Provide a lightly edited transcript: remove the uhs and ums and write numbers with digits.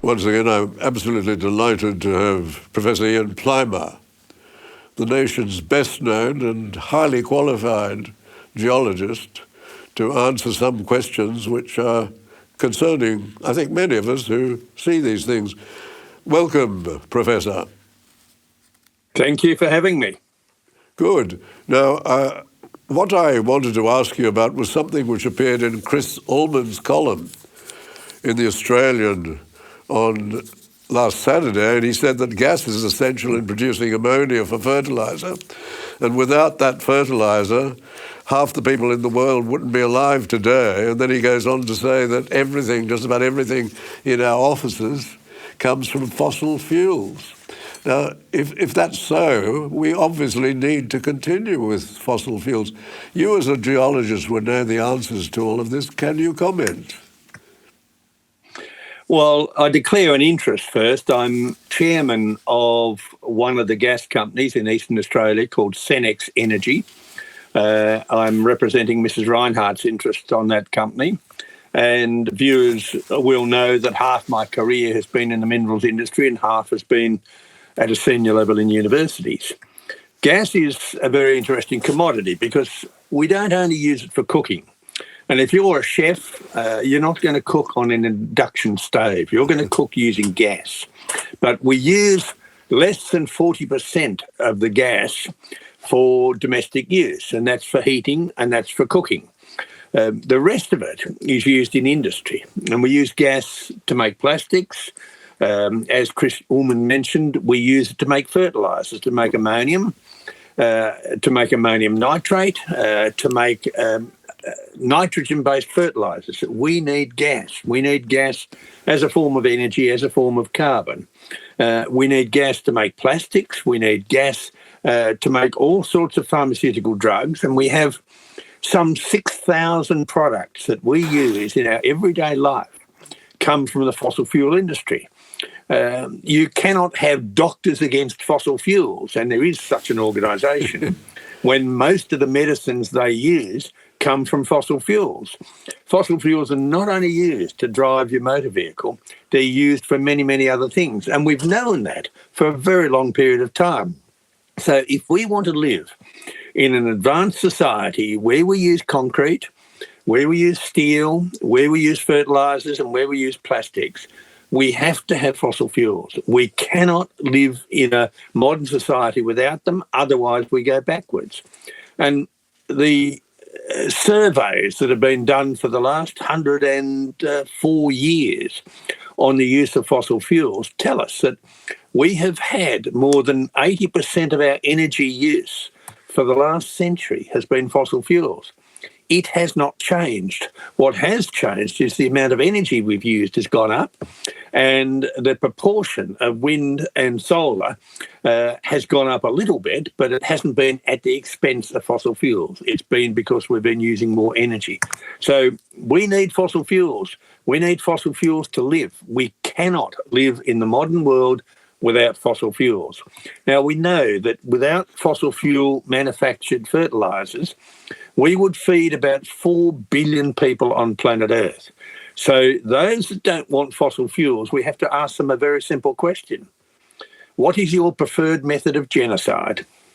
Once again, I'm absolutely delighted to have Professor Ian Plimer, the nation's best known and highly qualified geologist, to answer some questions which are concerning, I think, many of us who see these things. Welcome, Professor. Thank you for having me. Good. Now, what I wanted to ask you about was something which appeared in Chris Ullman's column in The Australian on last Saturday, and he said that gas is essential in producing ammonia for fertiliser, and without that fertiliser, half the people in the world wouldn't be alive today. And then he goes on to say that everything, just about everything in our offices comes from fossil fuels. Now, if that's so, we obviously need to continue with fossil fuels. You as a geologist would know the answers to all of this. Can you comment? Well, I declare an interest first. I'm chairman of one of the gas companies in Eastern Australia called Senex Energy. I'm representing Mrs. Reinhardt's interests on that company. And viewers will know that half my career has been in the minerals industry and half has been at a senior level in universities. Gas is a very interesting commodity because we don't only use it for cooking. And if you're a chef, you're not going to cook on an induction stove. You're going to cook using gas. But we use less than 40% of the gas for domestic use, and that's for heating and that's for cooking. The rest of it is used in industry, and we use gas to make plastics. As Chris Ullman mentioned, we use it to make fertilisers, to make ammonium, to make ammonium nitrate, to make nitrogen-based fertilisers. We need gas. We need gas as a form of energy, as a form of carbon. We need gas to make plastics. We need gas to make all sorts of pharmaceutical drugs. And we have some 6,000 products that we use in our everyday life come from the fossil fuel industry. You cannot have doctors against fossil fuels, and there is such an organisation, when most of the medicines they use come from fossil fuels. Fossil fuels are not only used to drive your motor vehicle, they're used for many, many other things. And we've known that for a very long period of time. So if we want to live in an advanced society where we use concrete, where we use steel, where we use fertilisers and where we use plastics, we have to have fossil fuels. We cannot live in a modern society without them, otherwise we go backwards. And the surveys that have been done for the last 104 years on the use of fossil fuels tell us that we have had more than 80% of our energy use for the last century has been fossil fuels. It has not changed. What has changed is the amount of energy we've used has gone up, and the proportion of wind and solar has gone up a little bit, but it hasn't been at the expense of fossil fuels. It's been because we've been using more energy. So we need fossil fuels. We need fossil fuels to live. We cannot live in the modern world without fossil fuels. Now, we know that without fossil fuel manufactured fertilisers, we would feed about 4 billion people on planet Earth. So those that don't want fossil fuels, we have to ask them a very simple question. What is your preferred method of genocide?